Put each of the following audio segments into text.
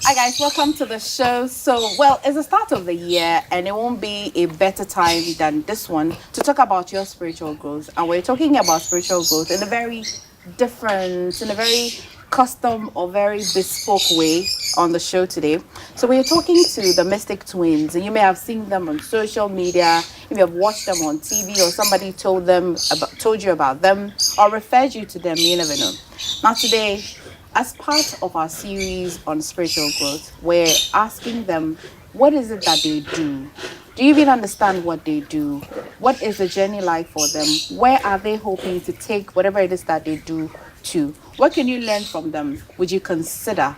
Hi guys, welcome to the show. So, well, it's the start of the year and it won't be a better time than this one to talk about your spiritual growth. And we're talking about spiritual growth in a very different, in a very custom or very bespoke way on the show today. So we're talking to the Mystic Twins. You may have seen them on social media, you may have watched them on TV, or somebody told you about them or referred you to them, you never know. Now today, as part of our series on spiritual growth, we're asking them, what is it that they do? Do you even understand what they do? What is the journey like for them? Where are they hoping to take whatever it is that they do to? What can you learn from them? Would you consider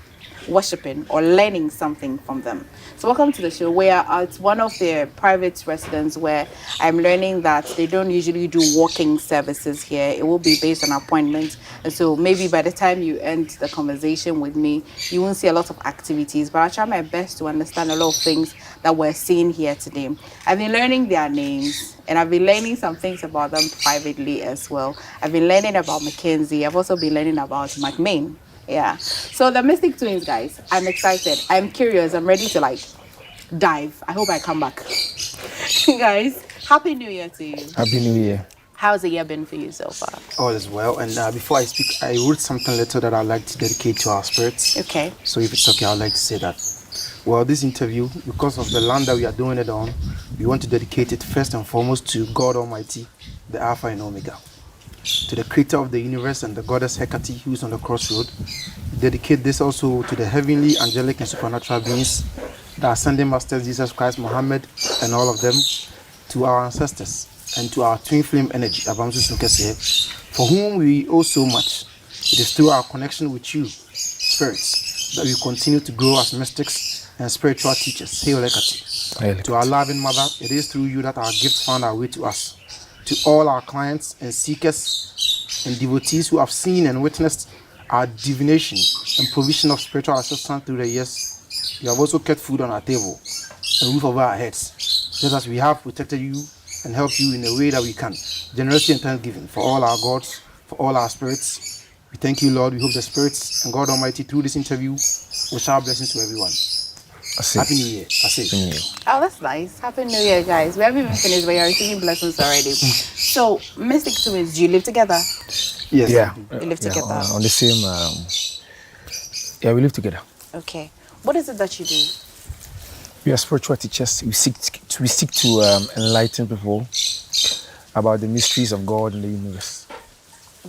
worshiping or learning something from them? So welcome to the show. We are at one of their private residence where I'm learning that they don't usually do walking services here. It will be based on appointment. And so maybe by the time you end the conversation with me, you won't see a lot of activities, but I'll try my best to understand a lot of things that we're seeing here today. I've been learning their names and I've been learning some things about them privately as well. I've been learning about McKenzie. I've also been learning about McMain. Yeah. So the Mystic Twins, guys, I'm excited. I'm curious. I'm ready to dive. I hope I come back. Guys, Happy New Year to you. Happy New Year. How's the year been for you so far? All is well. And before I speak, I wrote something little that I'd like to dedicate to our spirits. Okay. So if it's okay, I'd like to say that. Well, this interview, because of the land that we are doing it on, we want to dedicate it first and foremost to God Almighty, the Alpha and Omega. To the creator of the universe and the goddess Hecate, who is on the crossroad. Dedicate this also to the heavenly, angelic, and supernatural beings, the ascending masters Jesus Christ, Muhammad, and all of them, to our ancestors, and to our twin flame energy, Abamsu Sunkese, for whom we owe so much. It is through our connection with you, spirits, that we continue to grow as mystics and spiritual teachers. Hail Hecate. To our loving mother, it is through you that our gifts found our way to us. To all our clients and seekers and devotees who have seen and witnessed our divination and provision of spiritual assistance through the years, you have also kept food on our table, a roof over our heads, just as we have protected you and helped you in a way that we can. Generosity and thanksgiving for all our gods, for all our spirits. We thank you, Lord. We hope the spirits and God Almighty through this interview will shower blessings to everyone. Happy New Year. Oh, that's nice. Happy New Year, guys. We haven't even finished, but you're receiving blessings already. So, Mystic Twins, do you live together? Yes. Yeah. You live together? On the same... yeah, we live together. Okay. What is it that you do? We are spiritual teachers. We seek to enlighten people about the mysteries of God in the universe.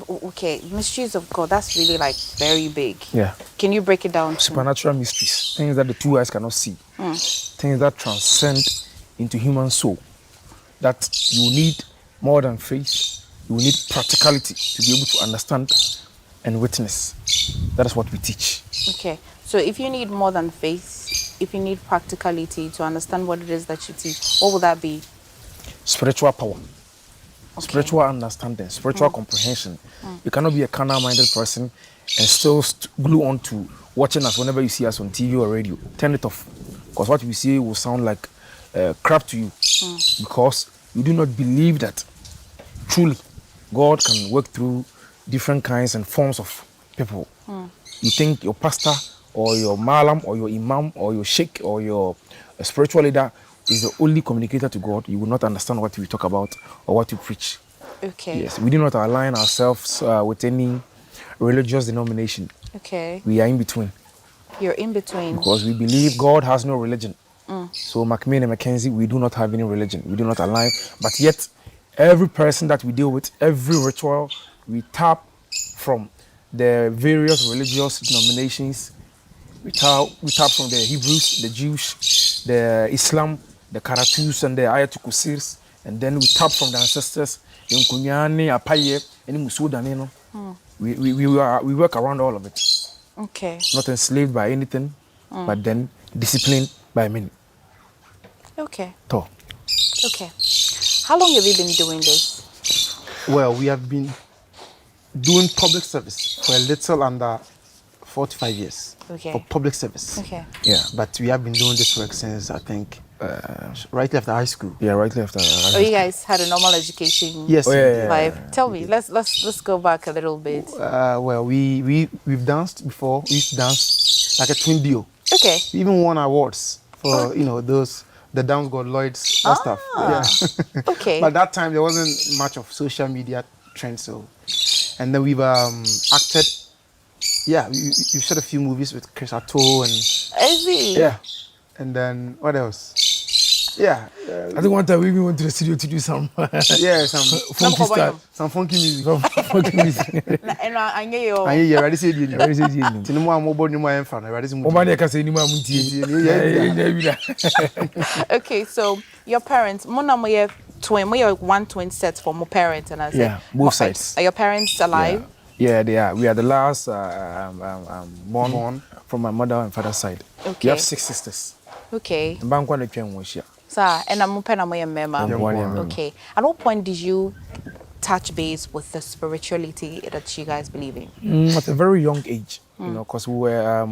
Okay, mysteries of God, that's really very big. Yeah. Can you break it down? Supernatural mysteries, things that the two eyes cannot see, things that transcend into human soul, that you need more than faith, you need practicality to be able to understand and witness. That is what we teach. Okay, so if you need more than faith, if you need practicality to understand what it is that you teach, what would that be? Spiritual power. Okay. Spiritual understanding, spiritual comprehension. You cannot be a carnal-minded person and still glue on to watching us whenever you see us on TV or radio. Turn it off, because what we say will sound like crap to you, because you do not believe that truly God can work through different kinds and forms of people. You think your pastor or your malam or your imam or your sheikh or your spiritual leader is the only communicator to God. You will not understand what we talk about or what we preach. Okay. Yes, we do not align ourselves with any religious denomination. Okay. We are in between. You're in between. Because we believe God has no religion. So MCMAINE MCKENZIE, we do not have any religion. We do not align. But yet, every person that we deal with, every ritual, we tap from the various religious denominations. We tap from the Hebrews, the Jews, the Islam, the Karatus and the Ayatul Kursirs, and then we tap from the ancestors in Kunyani, Apaye, and Musudanino. We work around all of it. Okay. Not enslaved by anything, but then disciplined by many. Okay. So. Okay. How long have you been doing this? Well, we have been doing public service for a little under 45 years. Okay. For public service. Okay. Yeah, but we have been doing this work since, I think, right after high school. Yeah, right after high school. Oh, you guys had a normal education? Yes. Tell me, let's go back a little bit. Well, we've danced before. We used to dance like a twin duo. Okay. We even won awards for the Downs God Lloyds that stuff. Yeah. Okay. But that time there wasn't much of social media trend, so and then we've acted. Yeah, you shot a few movies with Chris Atto and yeah, and then what else? Yeah, I think one time we even went to the studio to do some yeah, some funky stuff, some funky music. funky music. And I knew you. And yeah, ready say you. Ready say you. Tinimo amobo ni mo en fa na ready say mo. Obani ka say ni mo amuntie. Okay, so your parents, mona mo twin, mo one twin set for my parents, and I said, yeah, both sides. Are your parents alive? Yeah, they are. We are the last born from my mother and father's side. Okay. We have 6 sisters. Okay. Mbankwa na twen wo hia. Sir, and I'm pen my mema. Okay. At what point did you touch base with the spirituality that you guys believe in? At a very young age, because we were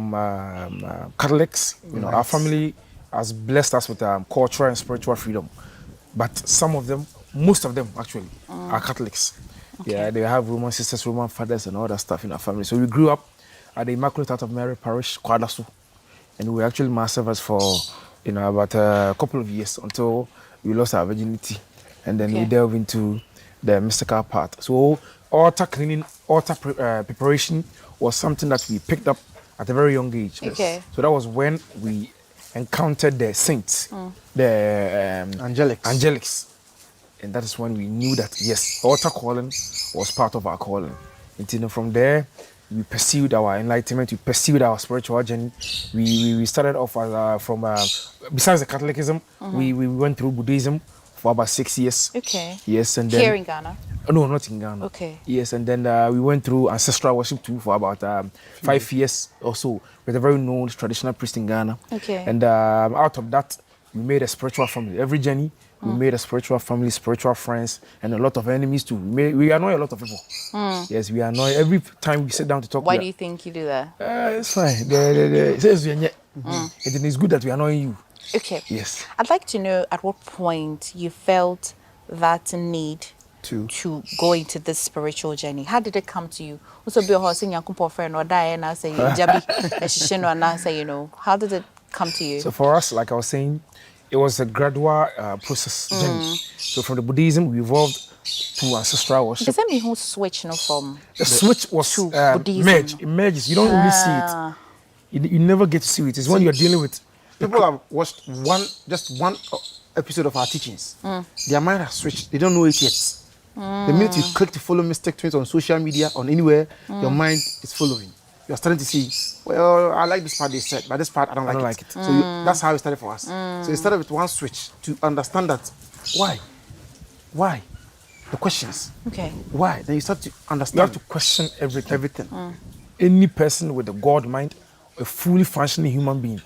Catholics. Our family has blessed us with cultural and spiritual freedom. But some of them, most of them actually, are Catholics. Okay. Yeah, they have Roman sisters, Roman fathers, and all that stuff in our family. So we grew up at the Immaculate Heart of Mary Parish, Kwadasu, and we were actually mass servers for about a couple of years until we lost our virginity, and then we delved into the mystical part. So altar cleaning, altar preparation was something that we picked up at a very young age. Okay. So that was when we encountered the saints, the angelics. And that is when we knew that, yes, altar calling was part of our calling. And from there, we pursued our enlightenment, we pursued our spiritual journey. We started off as, from, besides the Catholicism, we went through Buddhism for about 6 years. Okay. Yes, and then... Here in Ghana? No, not in Ghana. Okay. Yes, and then we went through ancestral worship too for about 5 years or so with a very known traditional priest in Ghana. Okay. And out of that, we made a spiritual family. Every journey, we made a spiritual family, spiritual friends, and a lot of enemies too. We annoy a lot of people. Yes, we annoy every time we sit down to talk. Why do you think you do that? It's fine. It is good that we annoy you. Okay. Yes. I'd like to know at what point you felt that need to go into this spiritual journey. How did it come to you? Also, be a horse in your friend or die and I say, how did it come to you? So for us, like I was saying, it was a gradual process journey. So from the Buddhism, we evolved to ancestral worship. Does that mean who switched from the switch was to Buddhism? It merges. You don't really see it. You never get to see it. It's when you're dealing with... People have watched just one episode of our teachings. Their mind has switched. They don't know it yet. The minute you click to follow Mystic Twins on social media, on anywhere, your mind is following. You're starting to see, well, I like this part they said, but this part I don't like it. So that's how it started for us. So it started with one switch to understand that why? The questions. Okay. Why? Then you start to understand. You have to question everything. Any person with a God mind, a fully functioning human being,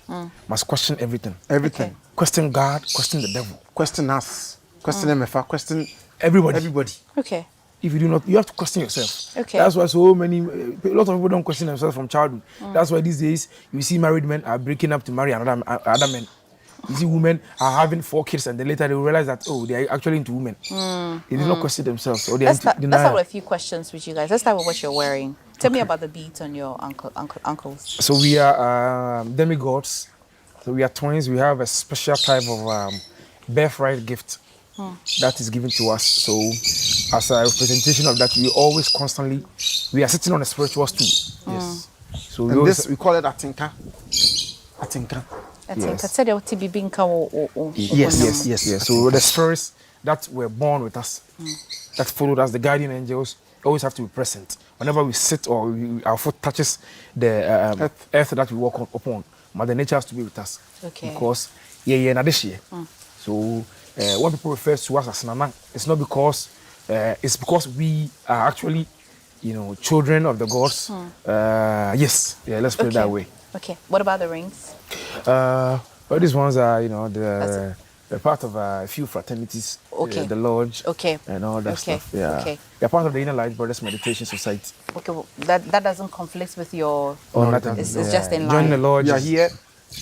must question everything. Everything. Okay. Question God, question the devil. Question us. Question MFA. Question everybody. Okay. If you do not, you have to question yourself. Okay. That's why so many, a lot of people don't question themselves from childhood. That's why these days you see married men are breaking up to marry other men. You see women are having 4 kids and then later they realize that, oh, they are actually into women. They did not question themselves. Or Let's start with a few questions with you guys. Let's start with what you're wearing. Tell me about the beads on your ankles. So we are demigods. So we are twins. We have a special type of birthright gift that is given to us. So as a representation of that, we always constantly, we are sitting on a spiritual stool. Yes. So we call it atinka. Yes. So the spirits that were born with us, that followed us, the guardian angels, always have to be present. Whenever we sit or our foot touches the earth that we walk upon, Mother Nature has to be with us. Okay. Because so when people refer to us as Nana, it's not because it's because we are actually, children of the gods. Let's put it that way. Okay. What about the rings? Well, these ones are, the part of a few fraternities, the lodge, and all that stuff. Yeah. Okay. They're part of the Inner Light Brothers Meditation Society. Okay, well, that doesn't conflict with your... nothing. It's just in line. Join the lodge. You're here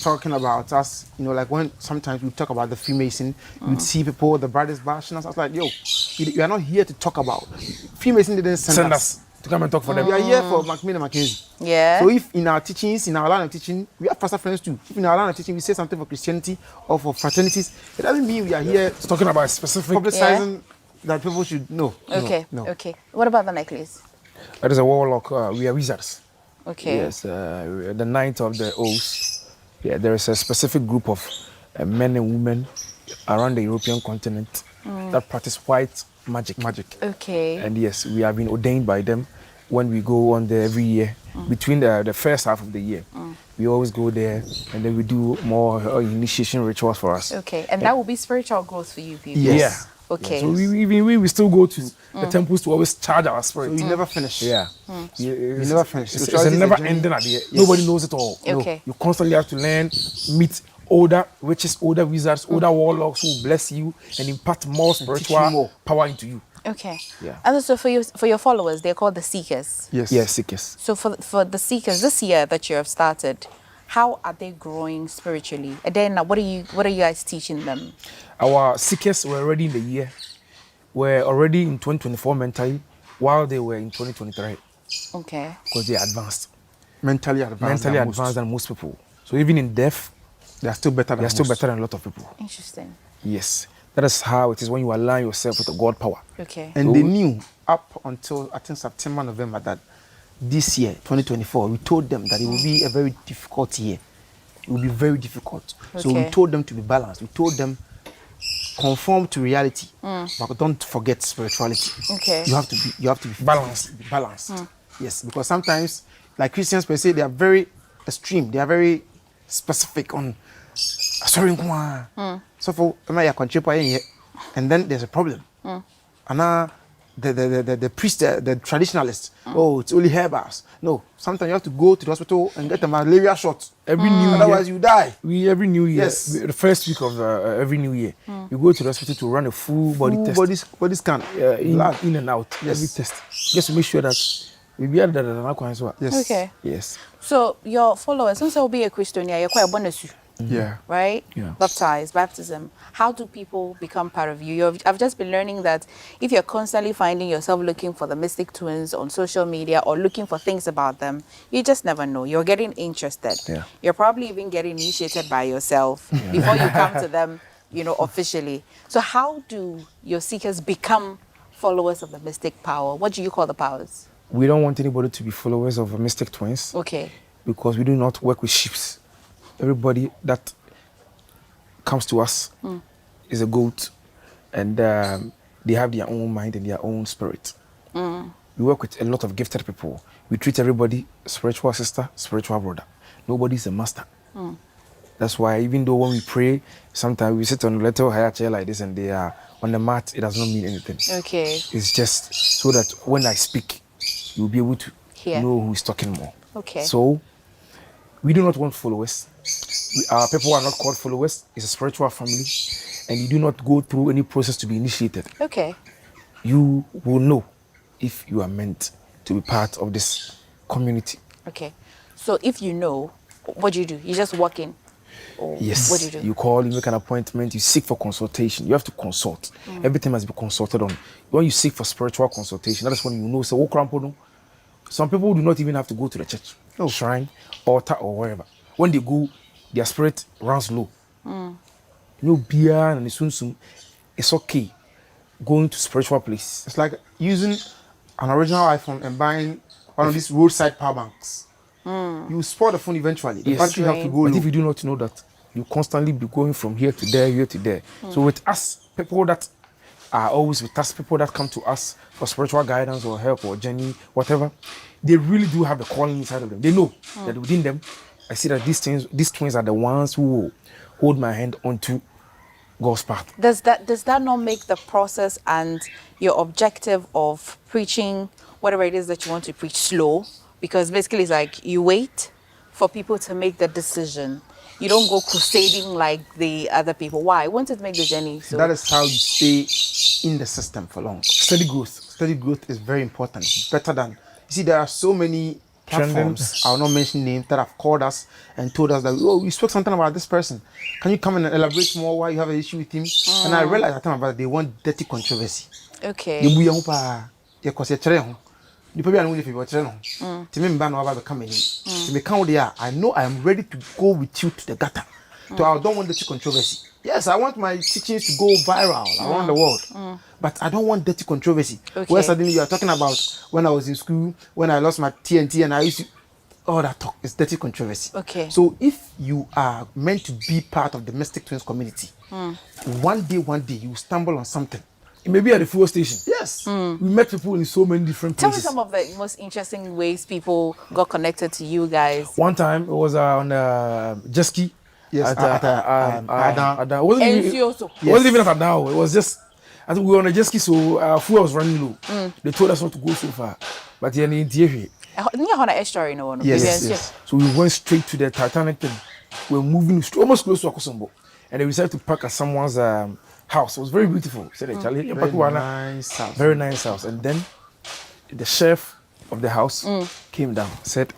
talking about us, like when sometimes we talk about the Freemason, you'd see people, the brothers bashing us. I was like, yo, you are not here to talk about. Freemason didn't send us. to come and talk for them. We are here for MCMAINE MCKENZIE. Yeah. So if in our teachings, in our line of teaching, we have pastor friends too. If in our line of teaching we say something for Christianity or for fraternities, it doesn't mean we are here Talking about specific. publicizing that people should know. Okay. No. Okay. What about the necklace? That is a warlock. We are wizards. Okay. Yes, the ninth of the O's. Yeah, there is a specific group of men and women around the European continent that practice white magic. Okay. And yes, we have been ordained by them when we go on there every year. Between the first half of the year, we always go there and then we do more initiation rituals for us. Okay. And that will be spiritual growth for you people. Yes. Yeah. Okay. So we still go to the temples to always charge our spirit. So you never finish. Yeah. You never finish. It's Spirituality a is never journey. ending idea. Nobody knows it all. Okay. You constantly have to learn, meet older witches, older wizards, older warlocks who will bless you and impart more teach you spiritual more. power into you. Okay. Yeah. And so for your followers, they're called the seekers. Yes. Yes, seekers. So for the seekers this year that you have started, how are they growing spiritually? And then what are you guys teaching them? Our seekers were already in the year, were already in 2024 mentally, while they were in 2023 Okay. because they are advanced, Mentally advanced. mentally than advanced most. than most people. So even in death, They are still better than they are still most. better than a lot of people. Interesting. Yes, that is how it is when you align yourself with the God power. Okay. And So- they knew up until I think September, November that this year, 2024, we told them that it will be a very difficult year. It will be very difficult. So we Okay. told them to be balanced. We told them conform to reality, but don't forget spirituality. Okay. You have to be Balanced. Be balanced. Yes, because sometimes, like Christians per se, they are very extreme. They are very specific on. Sorry, so for and then there's a problem. And now the priest, the traditionalist, oh, it's only hair bars. No, sometimes you have to go to the hospital and get a malaria shot. Every new year, Otherwise, you die. every new year, Yes. the first week of every new year, you go to the hospital to run a full body test, Body scan. in and out, Yes. every test, just to make sure that we be able to. Yes. Okay. Yes. So your followers, since will be a Christian, you're quite a bonus. Yeah. Right? Yeah. Baptism. How do people become part of you? I've just been learning that if you're constantly finding yourself looking for the mystic twins on social media or looking for things about them, you just never know. You're getting interested. Yeah. You're probably even getting initiated by yourself before you come to them, officially. So how do your seekers become followers of the mystic power? What do you call the powers? We don't want anybody to be followers of mystic twins Okay. because we do not work with sheep. Everybody that comes to us is a goat, and they have their own mind and their own spirit. We work with a lot of gifted people. We treat everybody spiritual sister, spiritual brother. Nobody's a master. That's why even though when we pray, sometimes we sit on a little higher chair like this and they are on the mat, it does not mean anything. Okay. It's just so that when I speak, you'll be able to Hear. know who is talking more. Okay. So we do not want followers. Our people are not called followers. It's a spiritual family, and you do not go through any process to be initiated. Okay. You will know if you are meant to be part of this community. Okay. So if you know, what do you do? You just walk in? Or Yes. What do you do? You call, you make an appointment, you seek for consultation. You have to consult. Everything must be consulted on. When you seek for spiritual consultation, that is when you know. So, some people do not even have to go to the church, shrine, altar, or wherever. When they go, their spirit runs low. Beer and it's okay going to spiritual place. It's like using an original iPhone and buying one of these roadside power banks. You spoil the phone eventually. The Yes. battery have to go But low. if you do not know that, you constantly be going from here to there, here to there. So with us, people that are always with us, people that come to us for spiritual guidance or help or journey, whatever, they really do have the calling inside of them. They know that within them, I see that these twins are the ones who hold my hand onto God's path. Does that not make the process and your objective of preaching whatever it is that you want to preach slow? Because basically it's like you wait for people to make the decision. You don't go crusading like the other people. Why? Won't it make the journey? So That is how you stay in the system for long. Steady growth. Steady growth is very important. It's better than you see. There are so many platforms. I'll not mention names that have called us and told us that we spoke something about this person. Can you come and elaborate more why you have an issue with him? And I realized at the time about they want dirty controversy. okay. The people are only for channel. To me, ban over the coming. To me, count there. I know I am ready to go with you to the gutter. So I don't want dirty controversy. Yes, I want my teachings to go viral around the world. But I don't want dirty controversy. Okay. Where suddenly you are talking about when I was in school, when I lost my TNT, and I used to. All that talk is dirty controversy. Okay. So if you are meant to be part of the Mystic Twins community, one day you stumble on something. It may be at the fuel station. Yes. We met people in so many different Tell me places. some of the most interesting ways people got connected to you guys. One time it was on jet ski. Yes. It wasn't Encioso. even at now. It was just, I think we were on a jet ski, so fuel was running low. They told us not to go so far. But then in TV. Yes. So we went straight to the Titanic thing. We were moving almost close to Akosombo. And they decided to park at someone's house. It was very beautiful. Said, Charlie, very nice house. And then the chef of the house came down, said,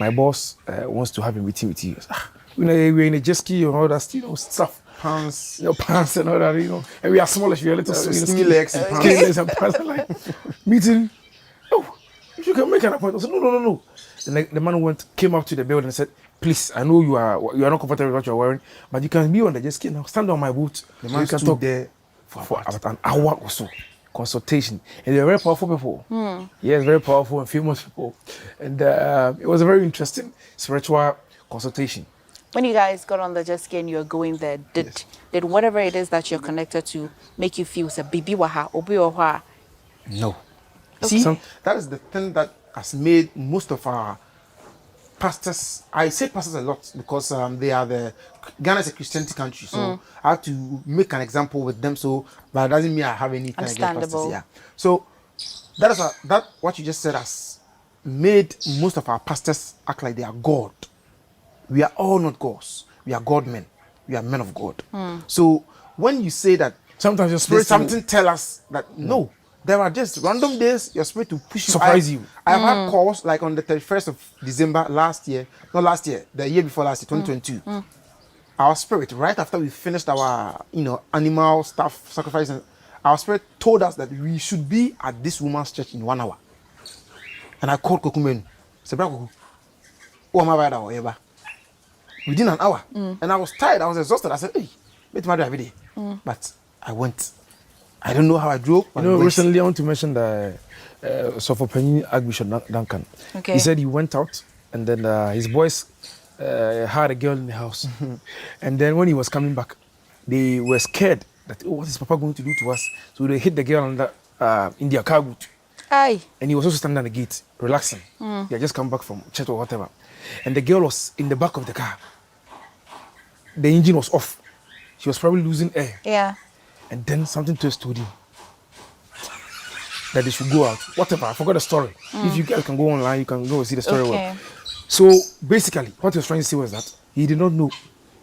my boss wants to have a meeting with you. We're in a jet ski and all that, stuff. Pants. Pants and all that, And we are smallish, we are little skinny legs and skinny legs and pants. Like, meeting. Oh, if you can make an appointment. I said, no. The man came up to the building and said, please, I know you are not comfortable with what you're wearing, but you can be on the jet ski now. Stand on my boot. The man can stood talk there for about an hour or so. Consultation. And they're very powerful people. Yes, very powerful and famous people. And it was a very interesting spiritual consultation. When you guys got on the jet ski and you were going there, did whatever it is that you're connected to make you feel say bibi waha, obi waha? No. Okay. See, that is the thing that has made most of our pastors, I say pastors a lot because they are Ghana is a Christianity country, so I have to make an example with them. So, but it doesn't mean I have anything against pastors. Yeah. So that what you just said has made most of our pastors act like they are God. We are all not gods. We are God men. We are men of God. So when you say that sometimes your spirit something tell us that no. There are just random days your spirit will push you. Surprise you. I have had calls like on the 31st of December the year before last year, 2022. Our spirit, right after we finished our, animal stuff, sacrificing, our spirit told us that we should be at this woman's church in 1 hour. And I called Kokumen. Said, Kuku, oh my God, within an hour. And I was tired, I was exhausted. I said, hey, wait my every day. But I went. I don't know how I drove. Recently I want to mention the Sophopenny Archbishop Duncan. Okay. He said he went out and then his boys had a girl in the house. And then when he was coming back, they were scared that, what is Papa going to do to us? So they hit the girl in their car boot. Aye. And he was also standing at the gate, relaxing. He had just come back from church or whatever. And the girl was in the back of the car. The engine was off. She was probably losing air. Yeah. And then something just told him that they should go out. Whatever, I forgot the story. If you guys can go online, you can go and see the story. Okay. Well. So basically, what he was trying to say was that he did not know.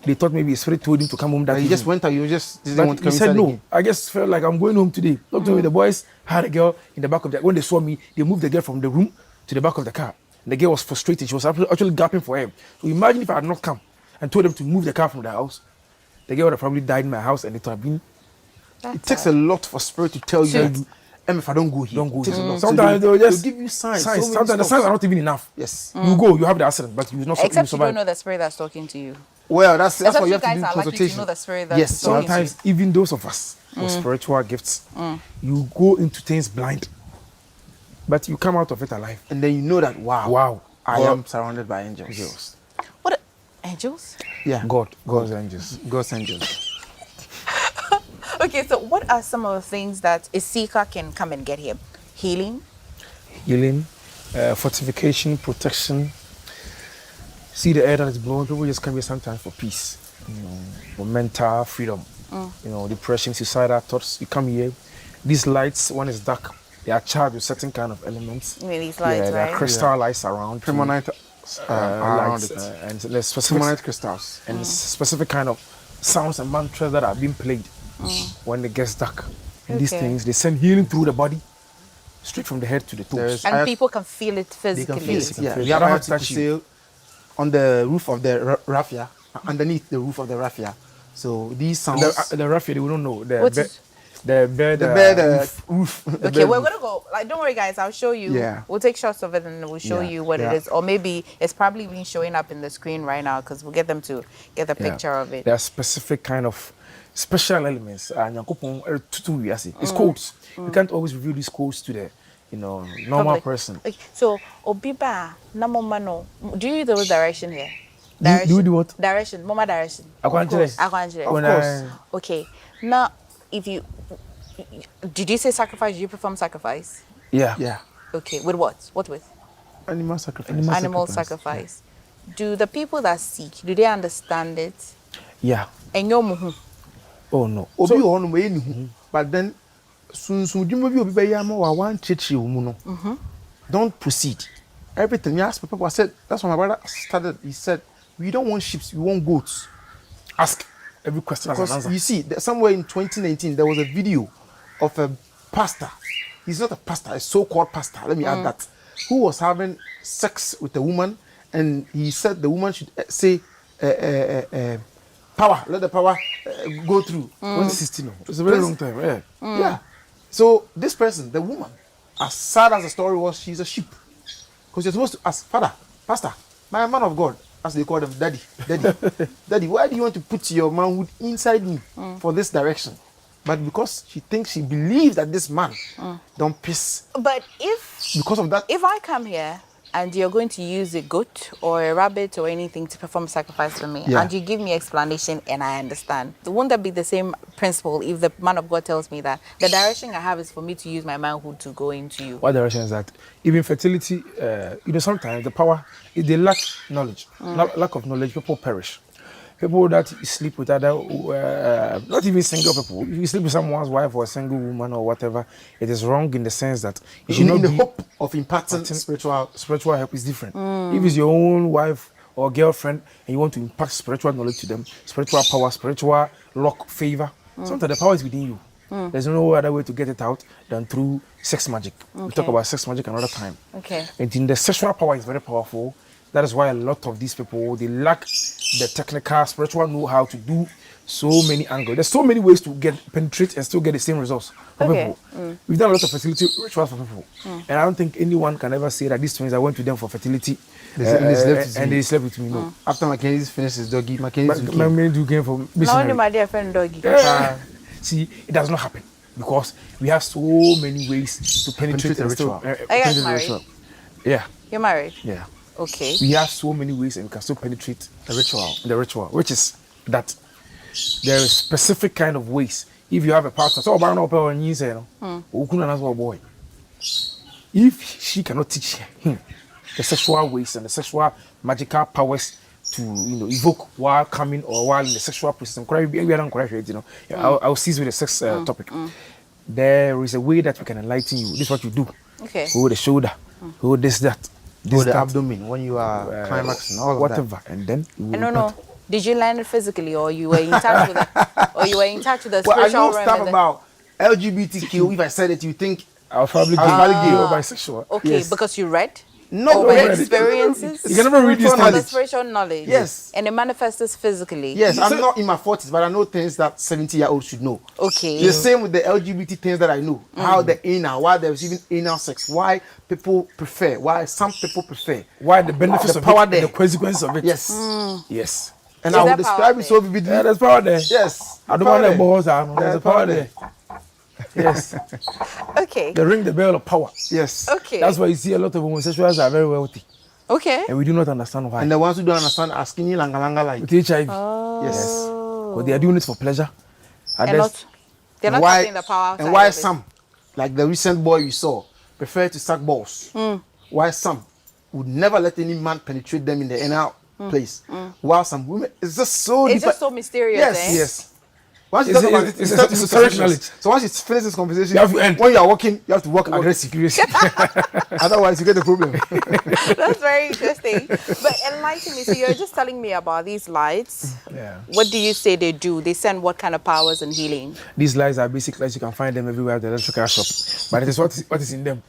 They thought maybe his spirit told him to come home that He evening. just went out, you just didn't want to come He said inside no. again. I just felt like I'm going home today. Look to me, the boys had a girl in the back of the. When they saw me, they moved the girl from the room to the back of the car. And the girl was frustrated. She was actually gasping for him. So imagine if I had not come and told them to move the car from the house, the girl would have probably died in my house and it would have been. It takes a lot for spirit to tell you that, if I don't go here, Don't go it takes here. a lot. Sometimes So they'll just give you signs. Sometimes the signs are not even enough. Yes. You go, you have the accident, but you not Except you you survive. don't know the spirit that's talking to you. Well, that's Except what you have to guys do in are lucky to consultation. know the spirit that's Yes. talking to you. Sometimes even those of us with spiritual gifts, you go into things blind, but you come out of it alive. And then you know that Wow, I am surrounded by angels. What? Angels? Yeah. God's angels. God's angels. Okay, so what are some of the things that a seeker can come and get here? Healing? Healing, fortification, protection. See the air that is blowing. People just come here sometimes for peace, for mental freedom. Depression, suicidal thoughts. You come here. These lights, when it's dark, they are charged with certain kind of elements. You mean these lights, There are right? crystal lights around. Premonite around Lights, it. and there's specific Premonite crystals. and specific kind of sounds and mantras that are being played when it gets dark. And these Okay. things, they send healing through the body, straight from the head to the toes. There's- And I- people can feel it They physically. can feel it. Yeah. feel it. We have I don't had have to people touch you. sail on the roof of the raffia, underneath the roof of the raffia. So these sounds. The raffia, they will not know. What is- the bed, roof. Okay, we're gonna go. Like, don't worry, guys. I'll show you. Yeah. We'll take shots of it and we'll show you what it is. Or maybe it's probably been showing up in the screen right now because we'll get them to get the picture of it. There are specific kind of special elements. And it's codes. You can't always reveal these codes to the normal person. Okay, so Obiba, Namomano, do you use the direction here? Do you do what? Direction, Mama direction. Of course. Okay. Now, if you did you say sacrifice? Do you perform sacrifice? Yeah. Okay. With what? What with? Animal sacrifice. Animal sacrifice. Yeah. Do the people that seek, do they understand it? Yeah. And your muhu? Oh no. But then, don't proceed. Everything. You ask people. I said that's when my brother started. He said, "We don't want sheep. We want goats." Ask every question. Because you see, somewhere in 2019, there was a video of a pastor. He's not a pastor, a so-called pastor. Let me add that. Who was having sex with a woman, and he said the woman should say, "Power, let the power go through." 2016. It's a very long time. Yeah. Yeah. So this person, the woman, as sad as the story was, she's a sheep. Because you're supposed to ask, "Father, pastor, my man of God," as they call them, daddy, why do you want to put your manhood inside me for this direction? But because she thinks, she believes that this man don't piss. But because of that, if I come here and you're going to use a goat or a rabbit or anything to perform sacrifice for me, and you give me explanation and I understand, won't that be the same principle if the man of God tells me that the direction I have is for me to use my manhood to go into you? What direction is that? Even fertility, sometimes the power, if they lack knowledge, lack of knowledge, people perish. People that sleep with other, not even single people. If you sleep with someone's wife or a single woman or whatever, it is wrong in the sense that you should in the hope of imparting spiritual help is different. If it's your own wife or girlfriend and you want to impart spiritual knowledge to them, spiritual power, spiritual luck, favor, sometimes the power is within you. There's no other way to get it out than through sex magic. We'll talk about sex magic another time. Okay. And in the sexual power is very powerful. That is why a lot of these people, they lack the technical, spiritual know-how to do so many angles. There's so many ways to penetrate and still get the same results for people. We've done a lot of fertility rituals for people. And I don't think anyone can ever say that these twins, I went to them for fertility and they slept with me. No. After Mackenzie finished his doggy, Mackenzie came for missionary. Now my dear friend doggy. See, it does not happen because we have so many ways to penetrate the ritual. Are you guys married? Yeah. You're married? Yeah. Okay. We have so many ways and we can still penetrate the ritual, which is that there is specific kind of ways. If you have a partner, so boy, if she cannot teach him the sexual ways and the sexual magical powers to evoke while coming or while in the sexual process, I'll cease with the sex topic. There is a way that we can enlighten you. This is what you do. Okay. Hold the shoulder, hold this, that. Or the abdomen when you are climaxing, all whatever, of that. and then I don't know. Did you learn it physically, or you were in touch with the, Well, I spiritual know realm? stuff about LGBTQ. If I said it, you think I'll probably gay or bisexual. Okay, Yes. because you read. no Or way. experiences. You can never read this Or the knowledge. spiritual knowledge. Yes. And it manifests physically. Yes, I'm not in my 40s, but I know things that 70-year-olds should know. Okay. The same with the LGBT things that I know. How the anal, why there's even anal sex, why people prefer, why some people prefer. Why the benefits The of power it, there. and the consequences of it. Yes. Yes. And Is I will there describe power it so vividly. Yeah, there's power there. Yes. I don't power want there. that balls out. There's a power there. Yes. Okay. They ring the bell of power. Yes. Okay. That's why you see a lot of homosexuals are very wealthy. Okay. And we do not understand why. And the ones who don't understand are skinny langa like. With HIV. Yes. Because they are doing it for pleasure. And they're not having the power. And why some, like the recent boy we saw, prefer to suck balls? Why some would never let any man penetrate them in the anal place? While some women, it's just so. It's just so mysterious. Yes. Eh? Yes. Once you It's talk a- about it's you a- start to it's a make correct assumptions. knowledge. So once you finish this conversation, You have to end. when you are walking, you have to walk aggressive. Aggressive. Otherwise, you get the problem. That's very interesting. But enlighten me. So you're just telling me about these lights. Yeah. What do you say they do? They send what kind of powers and healing? These lights are basic lights. You can find them everywhere at the electrical shop. But it is what is in them.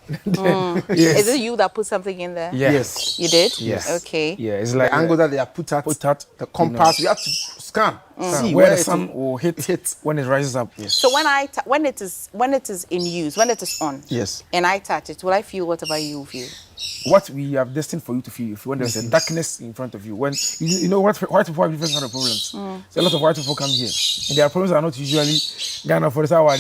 Yes. Is it you that put something in there? Yeah. Yes. You did? Yes. Okay. Yeah, it's like The angle that they are put at, put at, the compass. We have to Scan. See where the sun will hit when it rises up. Yes. So when it is in use, when it is on, Yes. and I touch it, will I feel whatever you feel? What we have destined for you to feel, when there's a darkness in front of you, when you know what white people have different kind of problems. So a lot of white people come here, and their problems are not usually Ghana for this hour.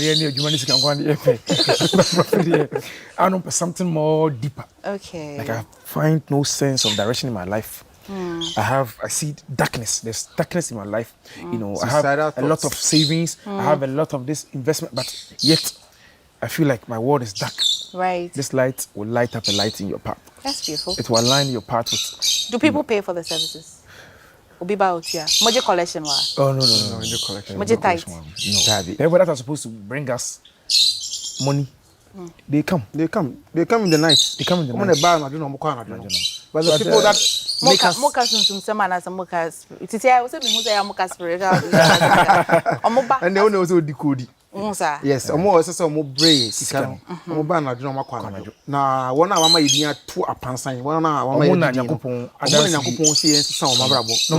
I know something more deeper. Okay. Like I find no sense of direction in my life. I see darkness. There's darkness in my life. You know, I have a lot of savings. I have a lot of this investment, but yet I feel like my world is dark. Right. This light will light up a light in your path. That's beautiful. It will align your path with. Do people pay for the services? Obi ba otia. Moje collection wa. Oh no, Moje collection. Moje tight. No. Everybody that are supposed to bring us money. They come in the night. They come in the night. But the people that make us mocha some man as a mocha. Titi I was saying who say mocha spiritual. And they also decode. Yes, omo ese omo bray sika no. Omo ba na dwena makwa na. Na wona wa ma yedin to apansan. Wona wa ma yedin Yakopon. Omo na Yakopon say sisa omo brabo. No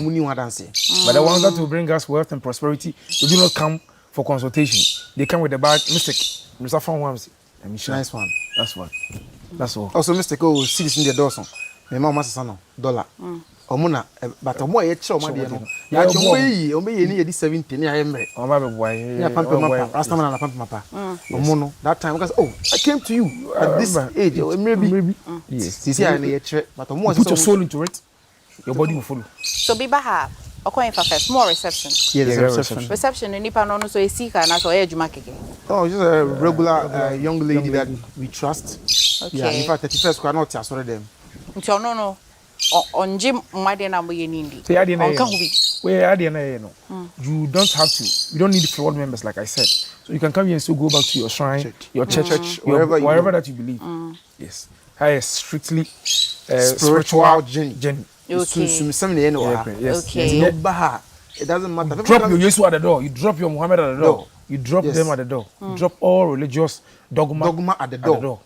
muni hu adanse. But the ones that will bring us wealth and prosperity, they do not come for consultation. They come with the bad mistake. Mr. Fon Wamsi. Nice one. That's all. Also mistake oh cities in the dozen. Me ma masa no dollar. Omo na but omo ye che omo de no. Ya che omo ye ni 70 ni ayemre. Omo be boy. Ya pampe mapa. Rastaman na pampe mapa. Omo no that time because oh I came to you at this age maybe. Yes. See I na ye che but omo put your soul into it. Your body will follow. So Biba have Okoyin for first more reception. Yes, reception. Reception in nipa no so e sika na so e adwuma keke. Oh, just a regular young lady that we trust. Okay. Yeah, in fact 31st kwa not asore them. Nti ono no onje mwade na moye nindi. So yade na onka hu bi. We yade na no. You don't have to. You don't need flawed members like I said. So you can come here and still go back to your shrine, your church, wherever that you believe. Yes. I is strictly spiritual journey. Okay. Yes. Okay. It doesn't matter. You drop your Yesu at the door. You drop your Muhammad at the door. You drop them at the door. You drop all religious dogma at the door.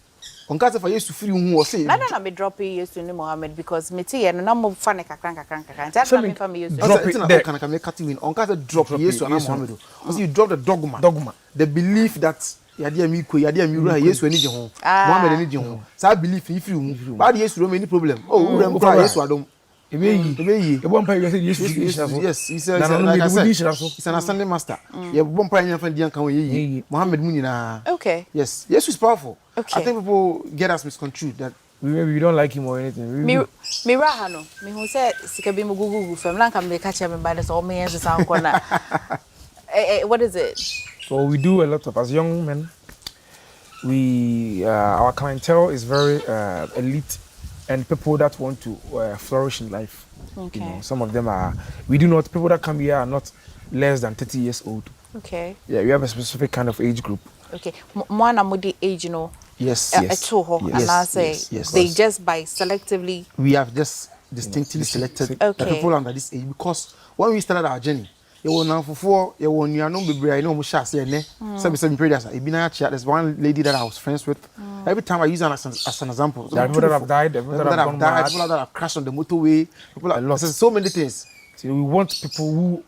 On case for Yesu free who was say. Na me drop Yesu ni Muhammad because me tie no na mo fa ne kakran. That na me fa me Yesu. Drop it there. Can make cut win. On case drop Yesu and Muhammad. Because you drop the dogma. The belief that yade ami ko yade ami ru Yesu ani je ho. Muhammad ani je ho. So belief if you bad Yesu no any problem. Oh, we am cry Yesu adom. Yes, he's an ascending master. Yeah, one point in front of Muhammad Munina. Okay. Yes, yes, is powerful. Okay. I think people get us misconstrued that we don't like him or anything. Me rahano. Me who said sikabi mo gugu from lanka me catch him by the so me as sound corner. What is it? So we do a lot of as young men. We our clientele is very elite. And people that want to flourish in life. Okay. You know, some of them are. People that come here are not less than 30 years old. Okay. Yeah, we have a specific kind of age group. Okay. Mwana mudi age, you know. Yes. And I say they just by selectively. We have just distinctly selected the people under this age because when we started our journey, you will now for you will know be I know mo sha say ne. Some prayers. There's one lady that I was friends with. Every time I use her as an example. There are people that have died, people that have crashed on the motorway. There's so many things. So we want people who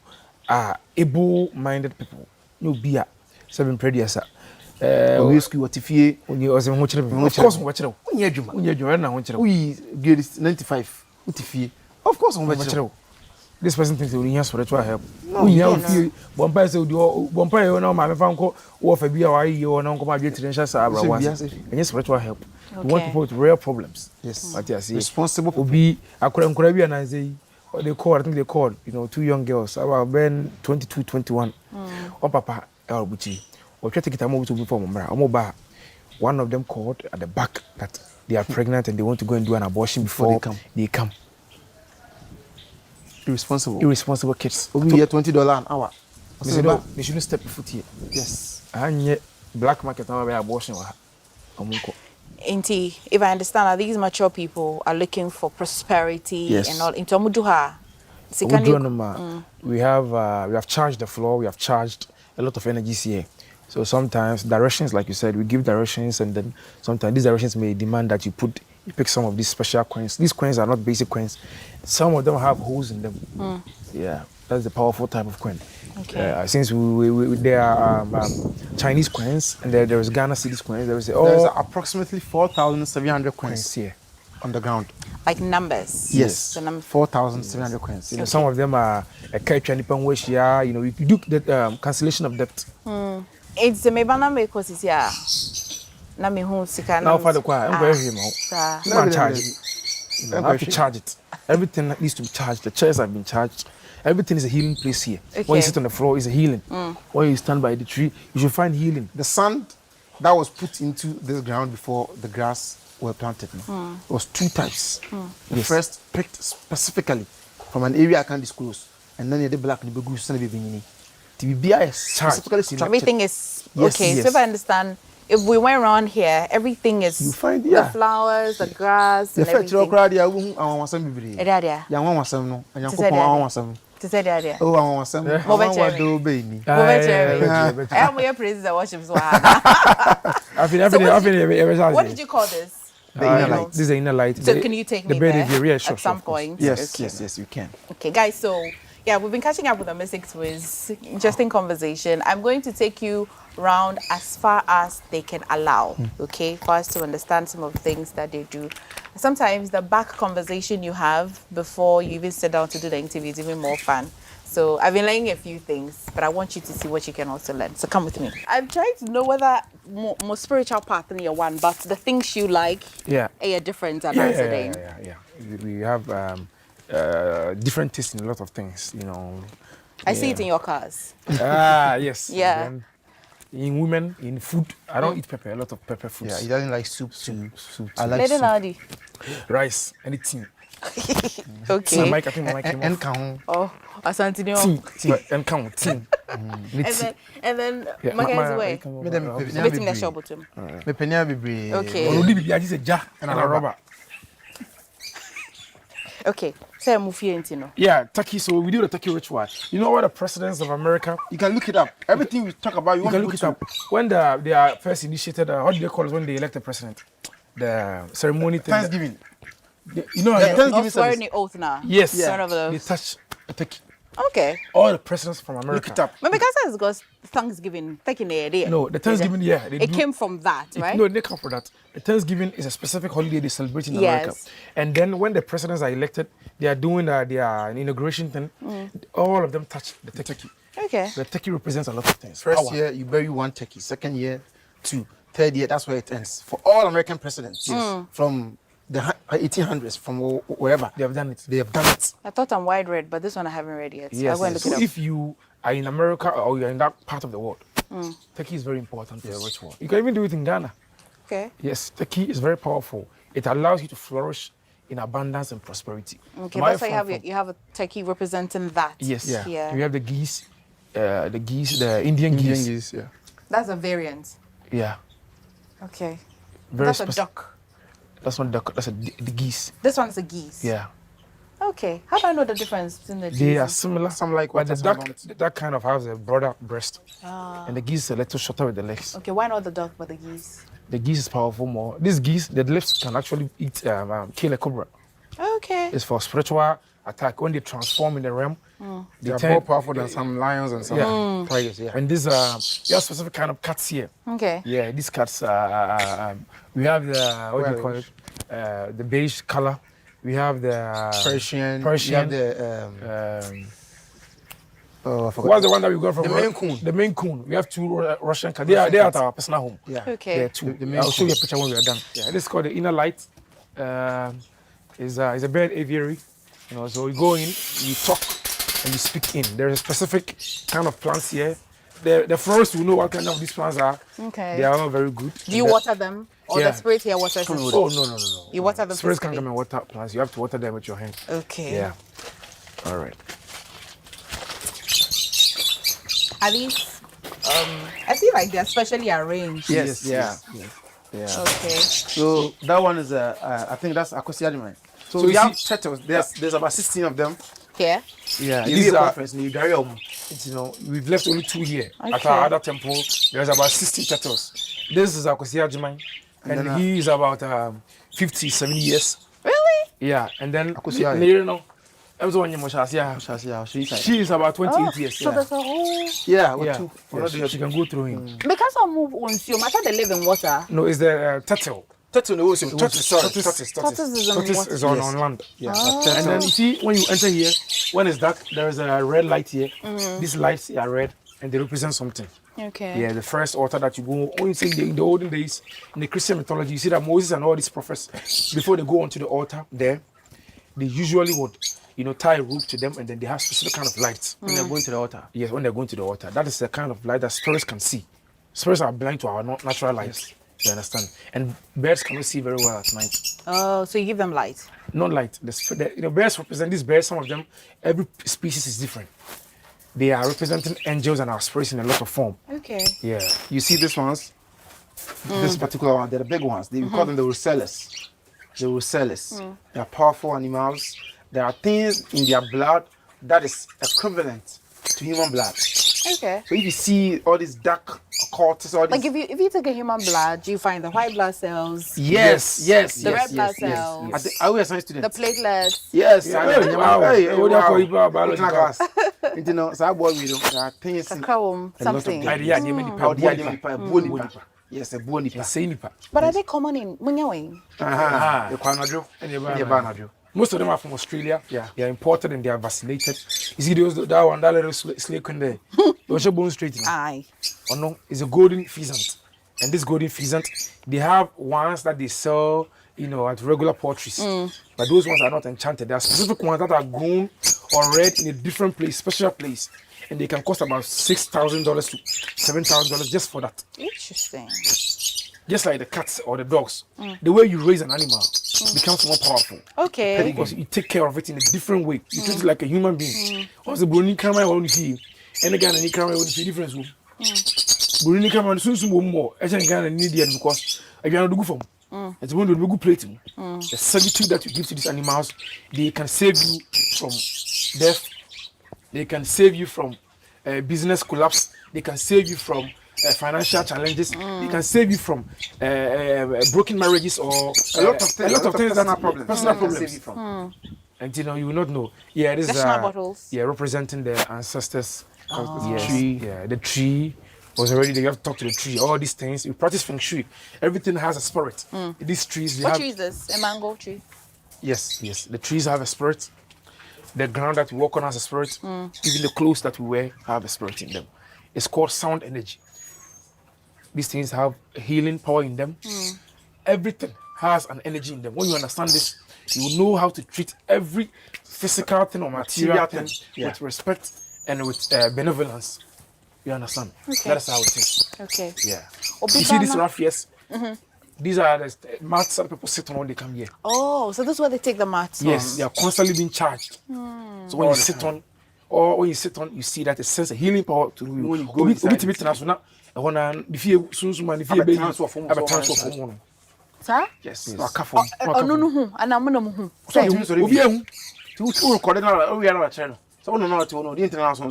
are able-minded people. No beer. Seven prayers. We school what if you of course we grade 95. Of course this person thinks he will need spiritual help. One person no my fanko or for be our you no come get and spiritual help. We want people with real problems. Yes. What you see. Responsible will be could be and say what they call, I think they called, two young girls, about Ben 22, 21. Or Papa El Buchi. Or try to get a move to before Mumra. One of them called at the back that they are pregnant and they want to go and do an abortion before they come. Irresponsible kids. We get $20 an hour. They shouldn't step foot here. Yes. And black market now by abortion. Inti, if I understand that these mature people are looking for prosperity and all into Muduha. We have charged the floor, we have charged a lot of energies here. So sometimes directions, like you said, we give directions and then sometimes these directions may demand that you put You pick some of these special coins. These coins are not basic coins. Some of them have holes in them. Yeah, that's the powerful type of coin. Okay. Since there are Chinese coins and there is Ghana cedis coins, there is There's approximately 4,700 coins here on the ground. Like numbers. Yes, The number. 4,700 coins. You know, some of them are a Kaichanipan, you know, you do the cancellation of debt. It's the Mebana because it's yeah. Na me hu sika Now for the choir, I'm going to charge it. You know, I have to charge it. Everything needs to be charged. The chairs have been charged. Everything is a healing place here. Okay. When you sit on the floor, it's a healing. When you stand by the tree, you should find healing. The sand that was put into this ground before the grass were planted was 2 types. The first picked specifically from an area I can't disclose, and then the black and the goose and the BI specifically structured. Everything is Yes, okay. yes. So if I understand, if we went around here, everything is You find, the yeah. flowers, the grass, The and fact everything. crowd ya won awon wasam bibre. Edadia. Ya won wasam no, anya Te ko say pon that. awon wasam. To say that. Oh awon wasam. Mo be Awon cherry. wado be ni. And we praises and worships. What did you call this? The inner light. This is the inner light. So can you take me the bed there is the real at some point? Yes, Okay. yes, you can. Okay, guys, so yeah, we've been catching up with the mystics with interesting conversation. I'm going to take you round as far as they can allow, okay, for us to understand some of the things that they do. Sometimes the back conversation you have before you even sit down to do the interview is even more fun. So I've been laying a few things, but I want you to see what you can also learn. So come with me. I'm trying to know whether more spiritual path than your one, but the things you like are different than today. Yeah. We have different tastes in a lot of things, you know. I see it in your cars. Yes. Yeah. And in women, in food, I don't eat pepper, a lot of pepper foods. Yeah, he doesn't like soup. Soup. I like Lady soup. Ladi. Rice, anything. Okay. I think my mic came And off. count. Oh, Asante Nyo. Tea, and count, tea. And then Yeah, Mackenzie way. Waiting the shop with him. Me penya bibre. Okay. Only be just a jar and a rubber. Okay. Say Mufi Entino. Yeah, Turkey. So we do the Turkey ritual. You know what the presidents of America? You can look it up. Everything we talk about, you You can look it up. When they are first initiated, what do they call it when they elect the president? The ceremony thing. Thanksgiving. You know, Yeah, Thanksgiving Oh, swearing the oath now. yes, Sort of they those. touch the Turkey. Okay. All the presidents from America. Look it up. But because it's got Thanksgiving, taking the idea. No, the Thanksgiving, yeah, they It do- came from that, right? No, they come for that. The Thanksgiving is a specific holiday they celebrate in Yes. America. And then when the presidents are elected, they are doing their inauguration thing. All of them touch the turkey. Okay. The turkey represents a lot of things. First Power. year, you bury 1 turkey. Second year, 2. Third year, that's where it ends. For all American presidents. From the 1800s, from wherever. They have done it. They have done it. I thought I'm wide read, but this one I haven't read yet. Yes. I'll go and look So it up. if you are in America or you're in that part of the world, turkey is very important for the ritual. You can even do it in Ghana. Okay. Yes, turkey is very powerful. It allows you to flourish in abundance and prosperity. Okay, My that's why friend you have a turkey representing that. Yes. Yeah. We have the geese, the Indian geese. yeah. That's a variant. Yeah. Okay. Very That's a specific. duck. That's not duck. That's the geese. This one's a geese. Yeah. Okay. How do I know the difference between the geese? They are similar. Some like but what the duck kind of has a broader breast, and the geese is a little shorter with the legs. Okay, why not the duck but the geese? The geese is powerful more. These geese, the lips can actually kill a cobra. Okay. It's for spiritual attack. When they transform in the realm, They are more powerful than some lions and some tigers. Yeah. And these you have specific kind of cats here. Okay. Yeah, these cats. We have the what do you call it? The beige color. We have the Persian. Persian. You have the I forgot. What's the one that we got from The Maine Coon. The Maine Coon. We have 2 Russian cats. They are at our personal home. Yeah. Okay. There are 2. The Maine I'll show you a Coon. picture when we are done. Yeah, this is called the inner light. Is a bird aviary. You know, so you go in, you talk, and you speak in. There is a specific kind of plants here. The florists will know what kind of these plants are. Okay. They are not very good. Do you water them? Or Yeah. the spirit here waters them? Oh no. You water them Spirits can't physically? come and water plants. You have to water them with your hand. Okay. Yeah. All right. Are these I feel like they're specially arranged. Yes. Yeah. Okay. So that one is I think that's Akosia Adimai. So So we you have see- turtles. There's about 16 of them. Here? Yeah. These You are- conference. You carry them. It's, you know, we've left only 2 here. At Okay. our other temple, there's about 60 turtles. This is Akosia Jiman, and then, he is about 50, 70 years. Really? Yeah, and then see how you know, I was on your Moshas, she is about 28 years. So there's a whole. Yeah, with Yeah, two. she can go through him. Because I move on you, I thought they live in water. No, it's the turtle. Tortoise Tortoise is in Tortoise water. is on land. Yeah. And then you see when you enter here, when it's dark, there is a red light here. These lights are red and they represent something. Okay. Yeah, the first altar that you go, when you see in the olden days, in the Christian mythology, you see that Moses and all these prophets, before they go onto the altar there, they usually would, tie a rope to them and then they have specific kind of lights. When they're going to the altar. Yes, when they're going to the altar. That is the kind of light that spirits can see. Spirits are blind to our natural light. Yes. You understand? And birds cannot see very well at night. Oh, so you give them light? Not light. The birds represent these birds. Some of them, every species is different. They are representing angels and our spirits in a lot of form. Okay. Yeah. You see these ones? This particular one, they're the big ones. We call them the Rusellus. The Rusellus. They are powerful animals. There are things in their blood that is equivalent to human blood. Okay. So if you see all these dark cortex, all these... Like if you take a human blood, you find the white blood cells. Yes. The red blood cells. yes. Are we a science student? The platelets. Yes. Yeah, Wow. biology class. You know, so I boy we don't. There are things in Something. Yes, a bone nipa. But are they common in Munyawe? The Kwanadro. Most of them are from Australia. Yeah. They are imported and they are vaccinated. You see those that little snake in there. Those are bone straight. Aye. Or no, it's a golden pheasant. And this golden pheasant, they have ones that they sell, at regular poultries. But those ones are not enchanted. There are specific ones that are grown or reared in a different place, special place. And they can cost about $6,000 to $7,000 just for that. Interesting. Just like the cats or the dogs. The way you raise an animal becomes more powerful. Okay. Because you take care of it in a different way. You treat it like a human being. What's the brony camera on you? And again, any camera on the difference. Brony camera soon more. I think I need it because I can't do for it's one of the good plating. The servitude that you give to these animals, they can save you from death. They can save you from business collapse. They can save you from financial challenges. They can save you from broken marriages or a lot of things. Personal problems. Personal problems. Save you from. And you will not know. Yeah, this is bottles. Yeah, representing the ancestors. Yes. Tree. Yeah, the tree was already there. You have to talk to the tree. All these things. You practice feng shui. Everything has a spirit. These trees. What tree is this? A mango tree. Yes. The trees have a spirit. The ground that we walk on has a spirit. Even the clothes that we wear have a spirit in them. It's called sound energy. These things have healing power in them. Everything has an energy in them. When you understand this, you will know how to treat every physical thing or material thing with respect and with benevolence. You understand? Okay. That is how it is. Okay. Yeah. You see these raffias? These are the mats that people sit on when they come here. Oh, so this is where they take the mats Yes, on. they are constantly being charged. So when you sit on, you see that it sends a healing power to you. When you go inside, Sir? yes. No. And I'm going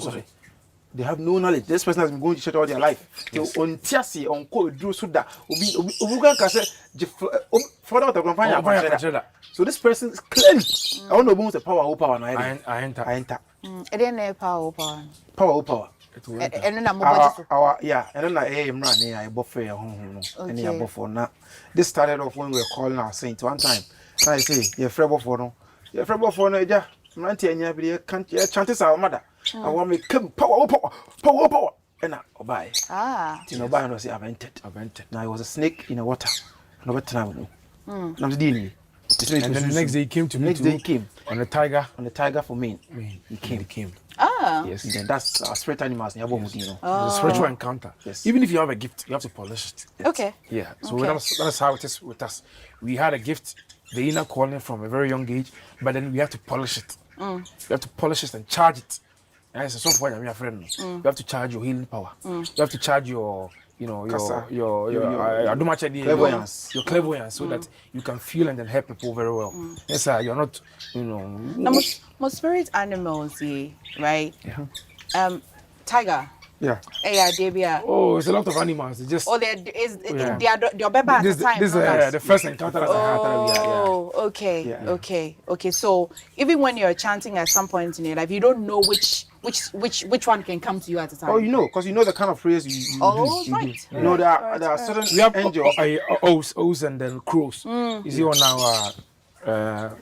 to say. They have no knowledge. This person has been going to church all their life. On Tiasi, on code, do so that. So this person is clearly. I want to bounce the power. I enter. It ain't power. Power. And then I'm yeah, and then I'm running. I buffet home. And yeah, before now. This started off when we were calling our saint one time. I say, you're afraid for no. You're afraid for no. Yeah, 90 and you can't chant our mother. I want me come power. And I buy. Buy and I say, I've entered. Now I was a snake in the water. No better now. I'm dealing. And then the next day he came to me. Next day he came on the tiger. For me. He came. Yes. And then that's our spirit animals. The spiritual encounter. Yes. Even if you have a gift, you have to polish it. Okay. Yeah. So that's how it is with us. We had a gift, the inner calling from a very young age, but then we have to polish it. You have to polish it and charge it. And it's a software I'm your friend. You have to charge your healing power. You have to charge your clairvoyance so that you can feel and then help people very well. Yes, sir. You're not, Now, most spirit animals, right? Yeah. Tiger. Yeah. Yeah, Debia. Oh, it's a lot of animals. It's just. Oh, there is Yeah. their beba at the time. This the first encounter that I had. Oh, okay, Yeah. okay. So even when you're chanting at some point in your life, you don't know which one can come to you at a time. Oh, you know, because you know the kind of prayers you do. Right. You know, there are certain We have angels. O's and then crows. You see on our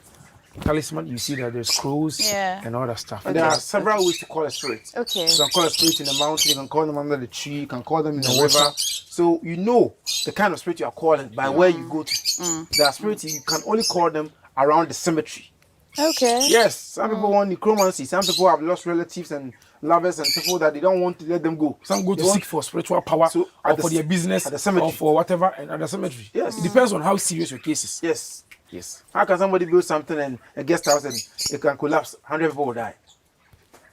talisman, you see that there's crows and all that stuff. And there are several ways to call a spirit. Okay. You can call a spirit in the mountain, you can call them under the tree, you can call them in the river. So you know the kind of spirit you are calling by where you go to. There are spirits you can only call them around the cemetery. Okay. Yes, some people want necromancy, some people have lost relatives and lovers and people that they don't want to let them go. Some go to seek for spiritual power or for their business at the cemetery. Or for whatever and at the cemetery. Yes. It depends on how serious your case is. Yes. How can somebody build something and a guest house and it can collapse, 100 people will die?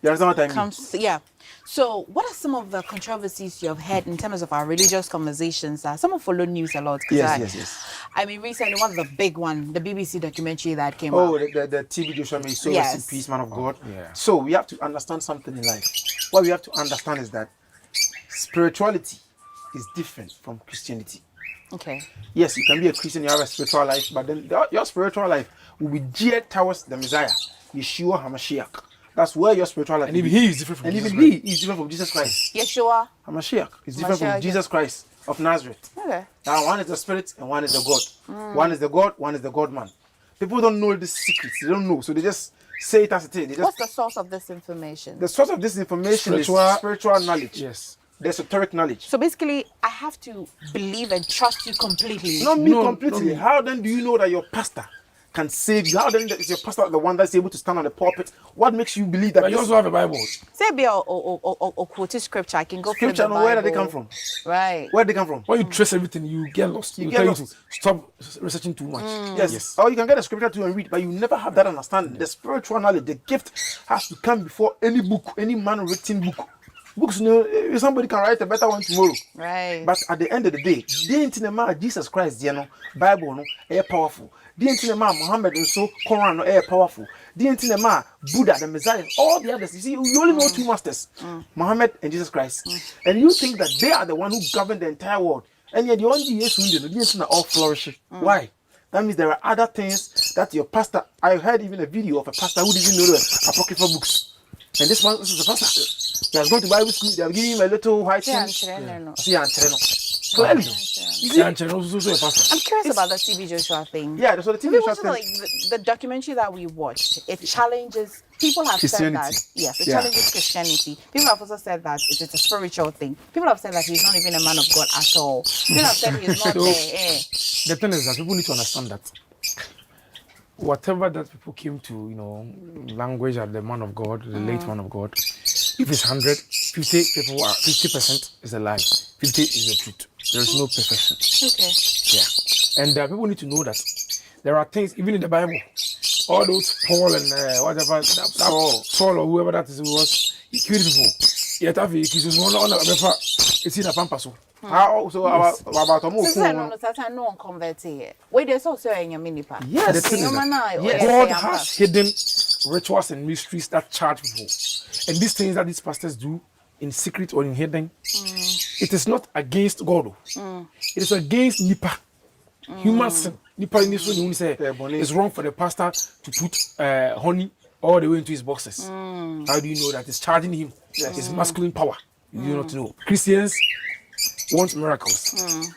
You understand what I mean? Yeah. So, what are some of the controversies you have heard in terms of our religious conversations? Someone follow news a lot. Yes. I mean, recently, one of the big one, the BBC documentary that came out. Oh, the TV Joshua May, so rest in peace, man of God. Yeah. So, we have to understand something in life. What we have to understand is that spirituality is different from Christianity. Okay. Yes, you can be a Christian, you have a spiritual life, but then your spiritual life will be geared towards the Messiah, Yeshua HaMashiach. That's where your spiritual life And even he is different from and Jesus even he is different from Jesus Christ. Yeshua HaMashiach is different from Jesus Christ of Nazareth. Okay. Now, one is the spirit and one is the God. One is the God, one is the God man. People don't know the secrets. They don't know. So they just say it as it is. What's the source of this information? The source of this information is spiritual knowledge. Yes. The esoteric knowledge. So basically, I have to believe and trust you completely. Not me completely. How then do you know that your pastor can save you? How then is your pastor the one that's able to stand on the pulpit? What makes you believe that? But you also have a Bible. Say be or quote scripture. I can go flip Scripture, the Bible. where did they come from? Right. Where did they come from? When you trace everything, you get lost. You get tell lost. you to stop researching too much. Yes. Or you can get a scripture to and read, but you never have that understanding. The spiritual knowledge, the gift has to come before any book, any man-written book. Books, you know, somebody can write a better one tomorrow. Right. But at the end of the day, the internet Jesus Christ, you know, Bible, no, is powerful. The internet Muhammad and so Quran, no, is powerful. The internet Buddha, the Messiah, all the others. You see, you only know two masters, Muhammad and Jesus Christ, and you think that they are the one who govern the entire world, and yet the only yes, the all flourishing. Why? That means there are other things that your pastor. I heard even a video of a pastor who didn't know the apocryphal books. And this is the pastor. He has gone to Bible school. They have given him a little white thing. Clearly. I'm curious about the TV Joshua thing. Yeah, that's what the TV Joshua thing. Like the documentary that we watched, it challenges. People have said that. Yes, it challenges Christianity. People have also said that it's a spiritual thing. People have said that he's not even a man of God at all. People have said he's not there. The thing is that people need to understand that whatever that people came to, you know, language at the man of God, the late man of God, if it's 100, 50 people are 50% is a lie, 50 is the truth. There is no perfection. Okay. Yeah. And people need to know that there are things, even in the Bible, all those Paul and whatever, Saul or whoever that is was, he killed people. Yet, he's in a pampas. How so about a move? No converted. Wait, there's also a minipa. Yes, the thing is that God has hidden rituals and mysteries that charge people. And these things that these pastors do in secret or in hidden, it is not against God. It is against Nipa. Human sin. Nipa in this one, say it's wrong for the pastor to put honey all the way into his boxes. How do you know that? It's charging him. It's masculine power. You do not know. Christians want miracles,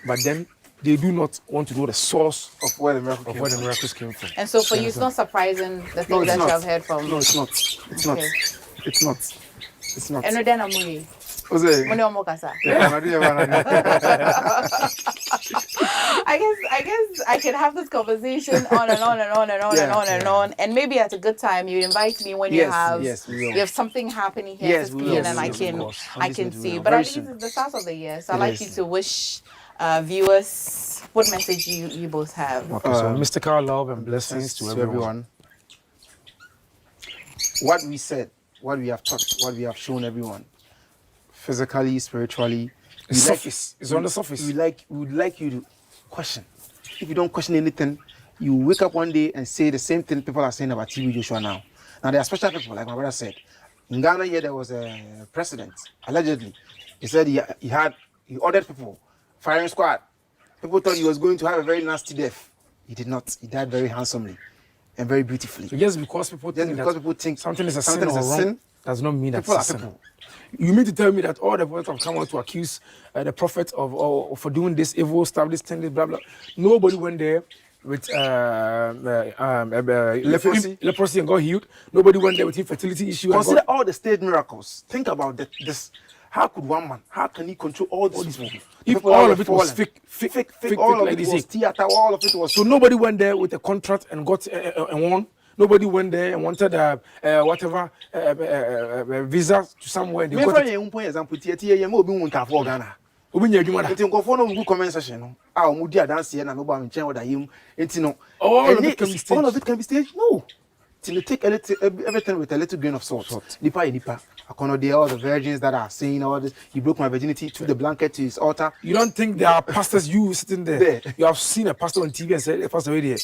but then they do not want to know the source of where the miracles came from. And so for you, it's not surprising the things that you have heard from. No, it's not. It's not. It's not. It's not. And then I'm I guess I can have this conversation on and on and on and on and on and on. And maybe at a good time you invite me when you have something happening here and I can see. But at least it's the start of the year. So I'd like you to wish viewers what message you both have. Okay, so mystical love and blessings to everyone. What we said, what we have taught, what we have shown everyone, physically, spiritually, it's on the surface. We would like you to question. If you don't question anything, you wake up one day and say the same thing people are saying about TV Joshua now. Now there are special people, like my brother said. In Ghana here there was a president, allegedly. He said he ordered people, firing squad. People thought he was going to have a very nasty death. He did not. He died very handsomely and very beautifully. So just because people think something is a sin or wrong, does not mean that it's a sin. You mean to tell me that all the prophets have come out to accuse the prophet of for doing this evil stuff, this thing, this blah blah? Nobody went there with leprosy and got healed. Nobody went there with infertility issue. Consider all the state miracles. Think about this. How could one man? How can he control all these people? If all of it was fake, all of it was theater, all of it was. So nobody went there with a contract and got and won. Nobody went there and wanted whatever visa to somewhere. They got it. Example, comment section. All of it can be staged. All of it can be staged. No. Till take everything with a little grain of salt. Nipa. Accommodate all the virgins that are saying all this. He broke my virginity, took the blanket to his altar. You don't think there are pastors you sitting there? You have seen a pastor on TV and said, "Pastor, wait there."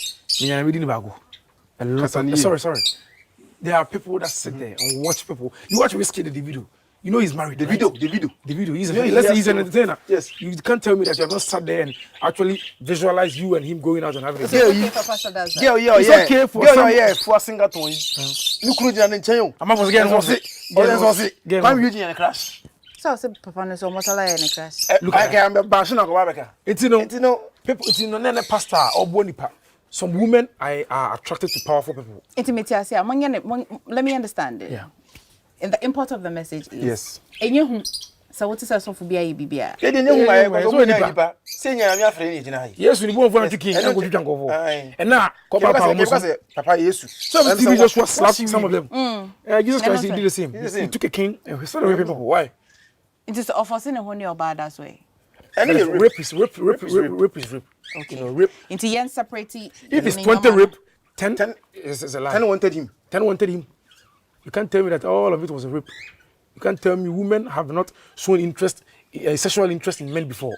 Sorry. There are people that sit there and watch people. You watch Whiskey the video. You know he's married. The video. Let's say he's an entertainer. Yes. You can't tell me that you have not sat there and actually visualize you and him going out and having a okay for pastor does that. It's okay for for a singer to look who didn't tell you. I'm not getting crash. So say papa no so motala in a crash. Look, I can be bashing on Wabeka. It's people, it's no pastor or bonipa. Some women are attracted to powerful people. Intimacy, let me understand it. Yeah. And the import of the message is Yes. And you so what is a for BIBBA? Yes, we move on to king and go to Jango. And now, Papa Jesus. Some TV just was slapping some of them. Jesus Christ did the same. He took a king and he started raping people. Why? It is offering a honey or bad that way. Rape is rape. Okay. You know, rape. Into yen separate. If it's 20 rape, 10 is a lie. 10 wanted him. 10 wanted him. You can't tell me that all of it was a rape. You can't tell me women have not shown sexual interest in men before.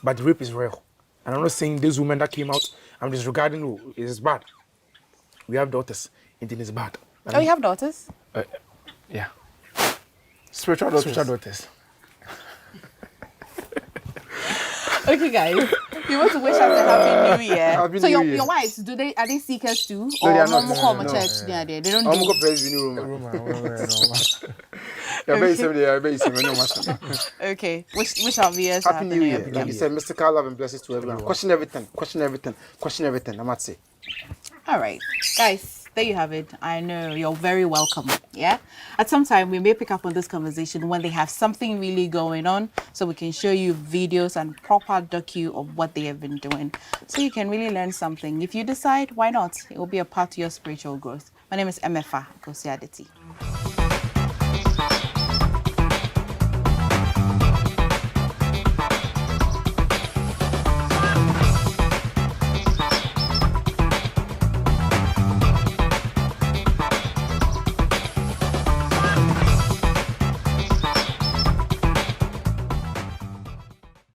But rape is real. And I'm not saying these women that came out, I'm disregarding who is bad. We have daughters, and it is bad. Oh, you have daughters? Yeah. Spiritual daughters. Okay, guys. You want to wish us a happy new year. Happy so New Year. Your wives, are they seekers too? No, or they are not. Mom No. church? They don't I'm do. going to praise the room. Okay. Wish our viewers Happy New Year. Happy Like you said, mystical love and blessings to everyone. Question everything. I might say. All right, guys. There you have it. I know you're very welcome. Yeah. At some time we may pick up on this conversation when they have something really going on, so we can show you videos and proper docu of what they have been doing, so you can really learn something. If you decide, why not? It will be a part of your spiritual growth. My name is MFA Kosiaditi.